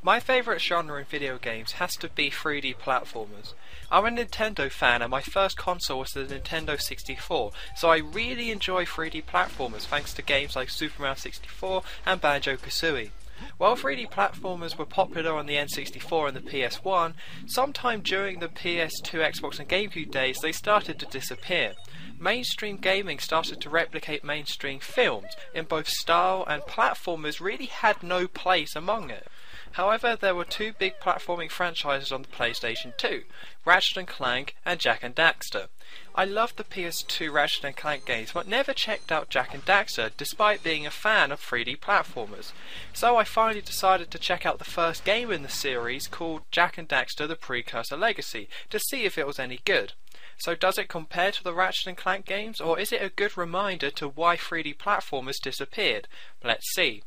My favourite genre in video games has to be 3D platformers. I'm a Nintendo fan and my first console was the Nintendo 64, so I really enjoy 3D platformers thanks to games like Super Mario 64 and Banjo-Kazooie. While 3D platformers were popular on the N64 and the PS1, sometime during the PS2, Xbox and GameCube days they started to disappear. Mainstream gaming started to replicate mainstream films in both style, and platformers really had no place among it. However, there were two big platforming franchises on the PlayStation 2, Ratchet & Clank and Jak and Daxter. I loved the PS2 Ratchet & Clank games, but never checked out Jak and Daxter despite being a fan of 3D platformers. So I finally decided to check out the first game in the series called Jak and Daxter The Precursor Legacy to see if it was any good. So does it compare to the Ratchet & Clank games, or is it a good reminder to why 3D platformers disappeared? Let's see.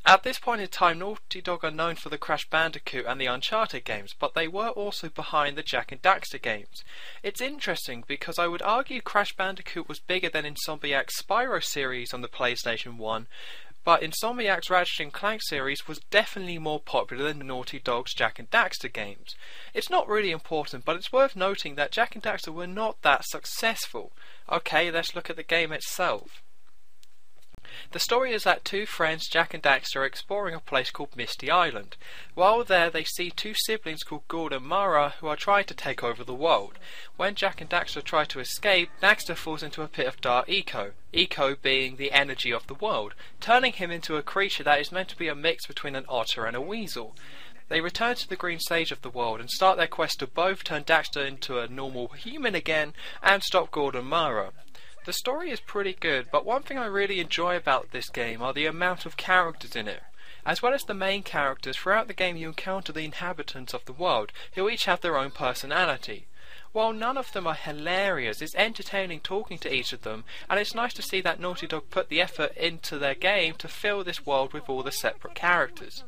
At this point in time, Naughty Dog are known for the Crash Bandicoot and the Uncharted games, but they were also behind the Jak and Daxter games. It's interesting because I would argue Crash Bandicoot was bigger than Insomniac's Spyro series on the PlayStation 1, but Insomniac's Ratchet & Clank series was definitely more popular than Naughty Dog's Jak and Daxter games. It's not really important, but it's worth noting that Jak and Daxter were not that successful. Okay, let's look at the game itself. The story is that two friends, Jak and Daxter, are exploring a place called Misty Island. While there, they see two siblings called Gord and Mara who are trying to take over the world. When Jak and Daxter try to escape, Daxter falls into a pit of dark eco being the energy of the world, turning him into a creature that is meant to be a mix between an otter and a weasel. They return to the green stage of the world and start their quest to both turn Daxter into a normal human again and stop Gord and Mara. The story is pretty good, but one thing I really enjoy about this game are the amount of characters in it. As well as the main characters, throughout the game you encounter the inhabitants of the world, who each have their own personality. While none of them are hilarious, it's entertaining talking to each of them, and it's nice to see that Naughty Dog put the effort into their game to fill this world with all the separate characters.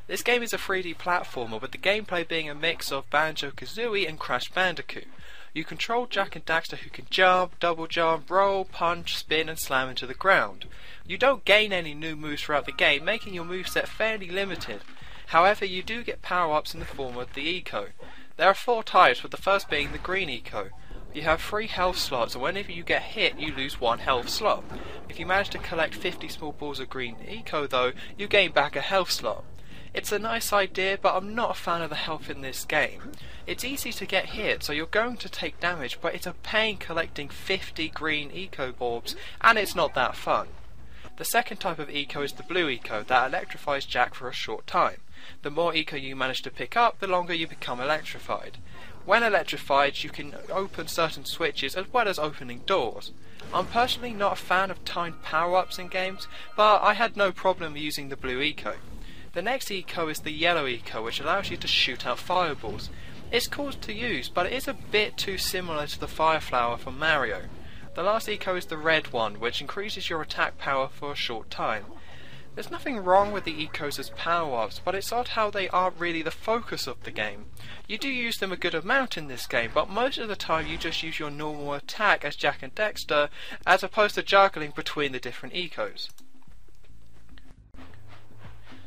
This game is a 3D platformer, with the gameplay being a mix of Banjo-Kazooie and Crash Bandicoot. You control Jak and Daxter, who can jump, double jump, roll, punch, spin and slam into the ground. You don't gain any new moves throughout the game, making your moveset fairly limited. However, you do get power-ups in the form of the eco. There are 4 types, with the first being the green eco. You have 3 health slots, and whenever you get hit you lose 1 health slot. If you manage to collect 50 small balls of green eco though, you gain back a health slot. It's a nice idea, but I'm not a fan of the health in this game. It's easy to get hit, so you're going to take damage, but it's a pain collecting 50 green eco orbs, and it's not that fun. The second type of eco is the blue eco, that electrifies Jak for a short time. The more eco you manage to pick up, the longer you become electrified. When electrified, you can open certain switches as well as opening doors. I'm personally not a fan of timed power-ups in games, but I had no problem using the blue eco. The next eco is the yellow eco, which allows you to shoot out fireballs. It's cool to use, but it is a bit too similar to the fire flower from Mario. The last eco is the red one, which increases your attack power for a short time. There's nothing wrong with the ecos as power-ups, but it's odd how they aren't really the focus of the game. You do use them a good amount in this game, but most of the time you just use your normal attack as Jak and Daxter, as opposed to juggling between the different ecos.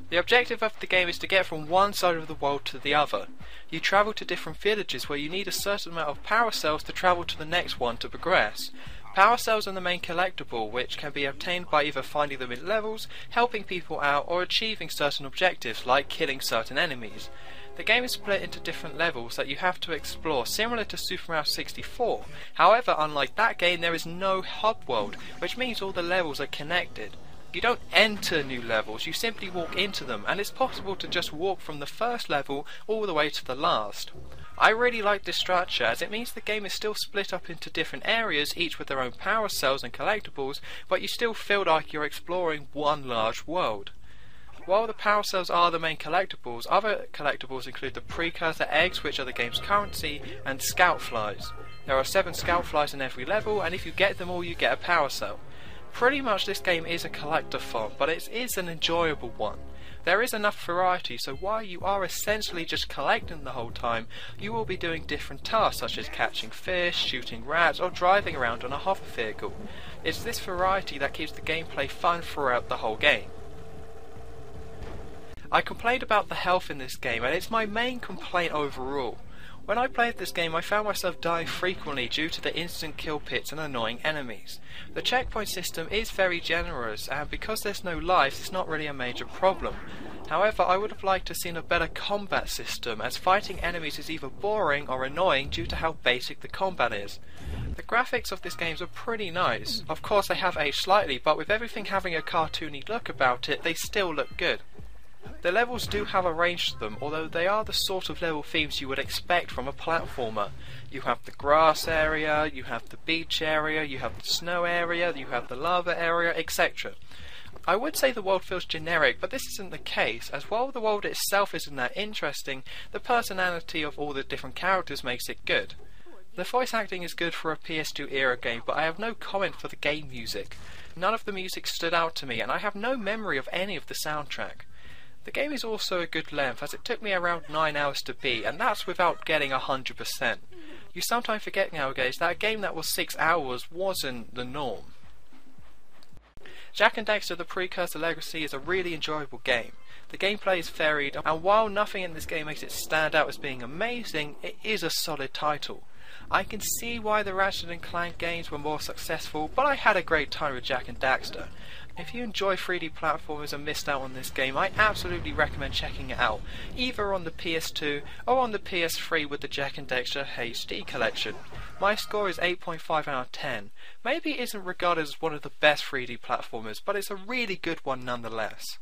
The objective of the game is to get from one side of the world to the other. You travel to different villages where you need a certain amount of power cells to travel to the next one to progress. Power cells are the main collectible, which can be obtained by either finding them in levels, helping people out, or achieving certain objectives like killing certain enemies. The game is split into different levels that you have to explore, similar to Super Mario 64. However, unlike that game, there is no hub world, which means all the levels are connected. You don't enter new levels, you simply walk into them, and it's possible to just walk from the first level all the way to the last. I really like this structure, as it means the game is still split up into different areas, each with their own power cells and collectibles, but you still feel like you're exploring one large world. While the power cells are the main collectibles, other collectibles include the Precursor eggs, which are the game's currency, and scout flies. There are 7 scout flies in every level, and if you get them all you get a power cell. Pretty much this game is a collectathon, but it is an enjoyable one. There is enough variety, so while you are essentially just collecting the whole time, you will be doing different tasks such as catching fish, shooting rats, or driving around on a hover vehicle. It's this variety that keeps the gameplay fun throughout the whole game. I complained about the health in this game, and it's my main complaint overall. When I played this game, I found myself dying frequently due to the instant kill pits and annoying enemies. The checkpoint system is very generous, and because there's no life, it's not really a major problem. However, I would have liked to have seen a better combat system, as fighting enemies is either boring or annoying due to how basic the combat is. The graphics of this game are pretty nice. Of course they have aged slightly, but with everything having a cartoony look about it, they still look good. The levels do have a range to them, although they are the sort of level themes you would expect from a platformer. You have the grass area, you have the beach area, you have the snow area, you have the lava area, etc. I would say the world feels generic, but this isn't the case, as while the world itself isn't that interesting, the personality of all the different characters makes it good. The voice acting is good for a PS2 era game, but I have no comment for the game music. None of the music stood out to me, and I have no memory of any of the soundtrack. The game is also a good length, as it took me around 9 hours to beat, and that's without getting 100%. You sometimes forget nowadays that a game that was 6 hours wasn't the norm. Jak and Daxter the Precursor Legacy is a really enjoyable game. The gameplay is varied, and while nothing in this game makes it stand out as being amazing, it is a solid title. I can see why the Ratchet & Clank games were more successful, but I had a great time with Jak and Daxter. If you enjoy 3D platformers and missed out on this game, I absolutely recommend checking it out, either on the PS2 or on the PS3 with the Jak and Daxter HD collection. My score is 8.5 out of 10. Maybe it isn't regarded as one of the best 3D platformers, but it's a really good one nonetheless.